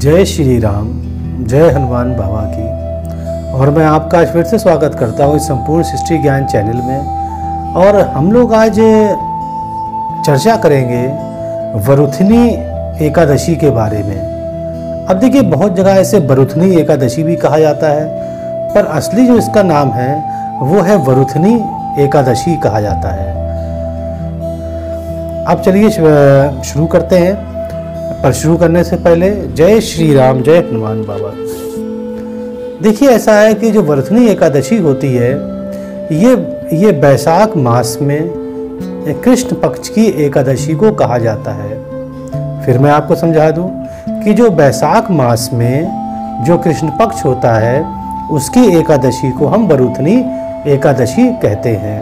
जय श्री राम, जय हनुमान बाबा की। और मैं आपका आज फिर से स्वागत करता हूँ इस संपूर्ण सृष्टि ज्ञान चैनल में। और हम लोग आज चर्चा करेंगे वरुथनी एकादशी के बारे में। अब देखिए, बहुत जगह ऐसे वरुथनी एकादशी भी कहा जाता है, पर असली जो इसका नाम है वो है वरुथनी एकादशी कहा जाता है। अब चलिए शुरू करते हैं, पर शुरू करने से पहले जय श्री राम, जय हनुमान बाबा। देखिए, ऐसा है कि जो वरुथनी एकादशी होती है ये बैसाख मास में कृष्ण पक्ष की एकादशी को कहा जाता है। फिर मैं आपको समझा दूं कि जो बैसाख मास में जो कृष्ण पक्ष होता है उसकी एकादशी को हम वरुथनी एकादशी कहते हैं।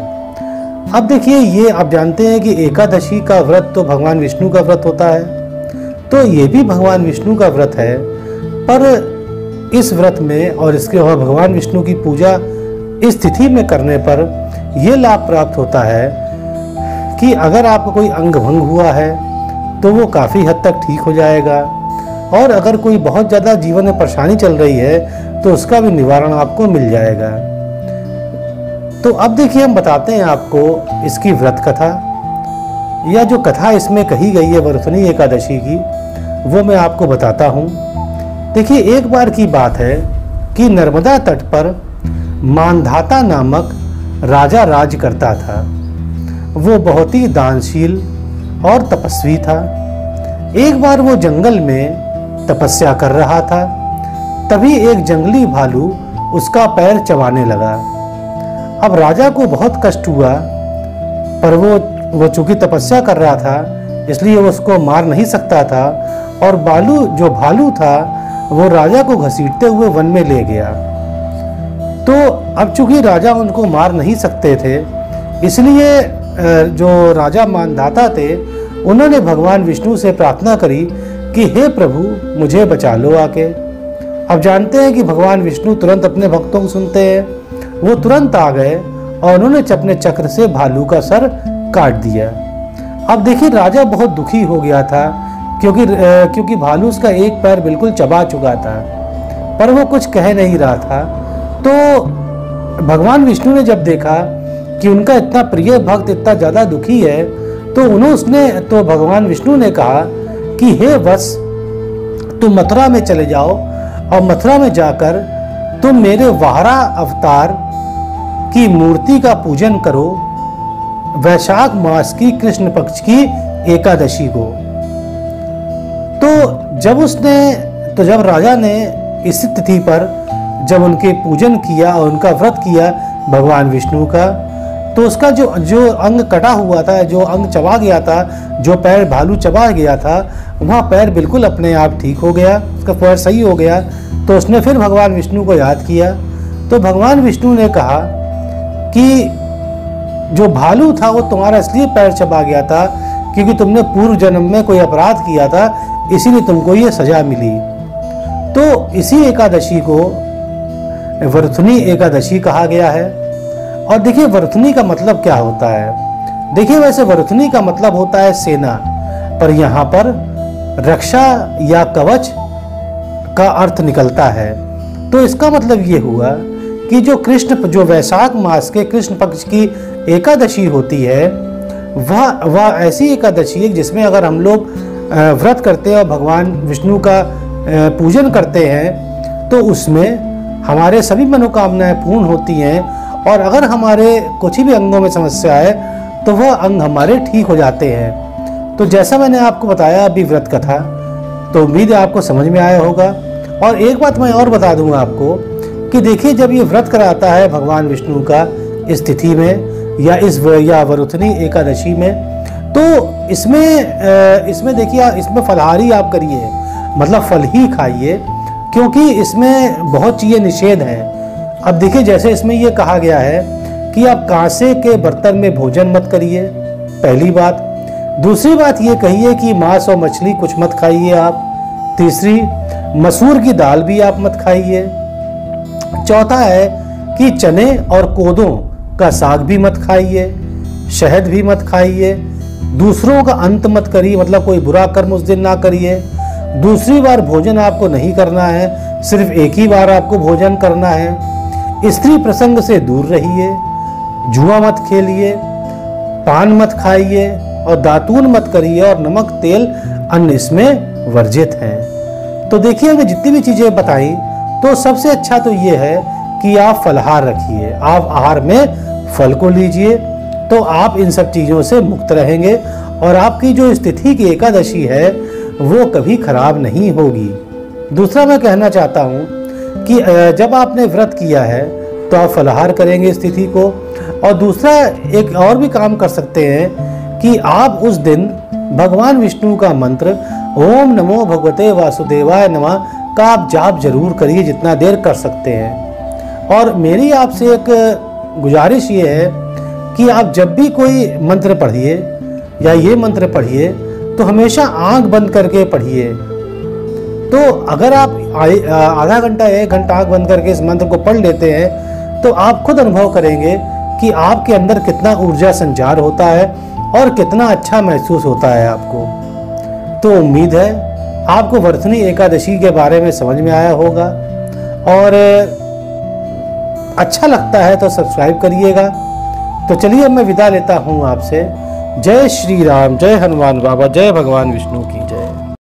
अब देखिए, ये आप जानते हैं कि एकादशी का व्रत तो भगवान विष्णु का व्रत होता है, तो ये भी भगवान विष्णु का व्रत है। पर इस व्रत में और इसके और भगवान विष्णु की पूजा इस तिथि में करने पर यह लाभ प्राप्त होता है कि अगर आपका कोई अंग भंग हुआ है तो वो काफ़ी हद तक ठीक हो जाएगा, और अगर कोई बहुत ज़्यादा जीवन में परेशानी चल रही है तो उसका भी निवारण आपको मिल जाएगा। तो अब देखिए, हम बताते हैं आपको इसकी व्रत कथा, या जो कथा इसमें कही गई है वरुथनी एकादशी की, वो मैं आपको बताता हूँ। देखिए, एक बार की बात है कि नर्मदा तट पर मानधाता नामक राजा राज करता था। वो बहुत ही दानशील और तपस्वी था। एक बार वो जंगल में तपस्या कर रहा था, तभी एक जंगली भालू उसका पैर चबाने लगा। अब राजा को बहुत कष्ट हुआ, पर वो चूंकि तपस्या कर रहा था इसलिए वो उसको मार नहीं सकता था, और जो भालू था वो राजा को घसीटते हुए वन में ले गया। तो अब चूंकि राजा उनको मार नहीं सकते थे, इसलिए जो राजा मानधाता थे उन्होंने भगवान विष्णु से प्रार्थना करी कि हे प्रभु, मुझे बचा लो आके। अब जानते हैं कि भगवान विष्णु तुरंत अपने भक्तों को सुनते हैं। वो तुरंत आ गए और उन्होंने अपने चक्र से भालू का सर काट दिया। अब देखिए, राजा बहुत दुखी हो गया था क्योंकि भालू उसका एक पैर बिल्कुल चबा चुका था, पर वो कुछ कह नहीं रहा था। तो भगवान विष्णु ने जब देखा कि उनका इतना प्रिय भक्त इतना ज़्यादा दुखी है, तो भगवान विष्णु ने कहा कि हे वत्स, तुम मथुरा में चले जाओ और मथुरा में जाकर तुम मेरे वाहरा अवतार की मूर्ति का पूजन करो वैशाख मास की कृष्ण पक्ष की एकादशी को। तो जब राजा ने इस तिथि पर जब उनके पूजन किया और उनका व्रत किया भगवान विष्णु का, तो उसका जो अंग कटा हुआ था, जो अंग चबा गया था, जो पैर भालू चबा गया था, वहाँ पैर बिल्कुल अपने आप ठीक हो गया, उसका पैर सही हो गया। तो उसने फिर भगवान विष्णु को याद किया। तो भगवान विष्णु ने कहा कि जो भालू था वो तुम्हारा इसलिए पैर चबा गया था क्योंकि तुमने पूर्व जन्म में कोई अपराध किया था, इसीलिए तुमको ये सजा मिली। तो इसी एकादशी को वरुथनी एकादशी कहा गया है। और देखिए, वरुथनी का मतलब क्या होता है। देखिए, वैसे वरुथनी का मतलब होता है सेना, पर यहाँ पर रक्षा या कवच का अर्थ निकलता है। तो इसका मतलब ये हुआ कि जो वैशाख मास के कृष्ण पक्ष की एकादशी होती है, वह ऐसी एकादशी है जिसमें अगर हम लोग व्रत करते हैं और भगवान विष्णु का पूजन करते हैं तो उसमें हमारे सभी मनोकामनाएं पूर्ण होती हैं, और अगर हमारे कुछ भी अंगों में समस्या है तो वह अंग हमारे ठीक हो जाते हैं। तो जैसा मैंने आपको बताया अभी व्रत कथा, तो उम्मीद है आपको समझ में आया होगा। और एक बात मैं और बता दूंगा आपको कि देखिए, जब ये व्रत कराता है भगवान विष्णु का इस तिथि में या वरुथनी एकादशी में, तो इसमें देखिए, इसमें फलाहारी आप करिए, मतलब फल ही खाइए, क्योंकि इसमें बहुत चीज़ें निषेध हैं। अब देखिए, जैसे इसमें ये कहा गया है कि आप कांसे के बर्तन में भोजन मत करिए, पहली बात। दूसरी बात ये कहिए कि मांस और मछली कुछ मत खाइए आप। तीसरी, मसूर की दाल भी आप मत खाइए। चौथा है कि चने और कोदों का साग भी मत खाइए, शहद भी मत खाइए, दूसरों का अंत मत करिए, मतलब कोई बुरा कर्म उस दिन ना करिए, दूसरी बार भोजन आपको नहीं करना है, सिर्फ एक ही बार आपको भोजन करना है। स्त्री प्रसंग से दूर रहिए, जुआ मत खेलिए, पान मत खाइए और दातून मत करिए और नमक तेल अन्न इसमें वर्जित हैं। तो देखिए हमने जितनी भी चीज़ें बताई तो सबसे अच्छा तो ये है कि आप फलाहार रखिए, आप आहार में फल को लीजिए, तो आप इन सब चीज़ों से मुक्त रहेंगे और आपकी जो स्थिति की एकादशी है वो कभी खराब नहीं होगी। दूसरा मैं कहना चाहता हूँ कि जब आपने व्रत किया है तो आप फलाहार करेंगे स्थिति को, और दूसरा एक और भी काम कर सकते हैं कि आप उस दिन भगवान विष्णु का मंत्र ओम नमो भगवते वासुदेवाय नमः का आप जाप जरूर करिए जितना देर कर सकते हैं। और मेरी आपसे एक गुजारिश ये है कि आप जब भी कोई मंत्र पढ़िए या ये मंत्र पढ़िए तो हमेशा आंख बंद करके पढ़िए। तो अगर आप आधा घंटा 1 घंटा आंख बंद करके इस मंत्र को पढ़ लेते हैं तो आप खुद अनुभव करेंगे कि आपके अंदर कितना ऊर्जा संचार होता है और कितना अच्छा महसूस होता है आपको। तो उम्मीद है आपको वर्तनी एकादशी के बारे में समझ में आया होगा, और अच्छा लगता है तो सब्सक्राइब करिएगा। तो चलिए अब मैं विदा लेता हूँ आपसे। जय श्री राम, जय हनुमान बाबा, जय भगवान विष्णु की जय।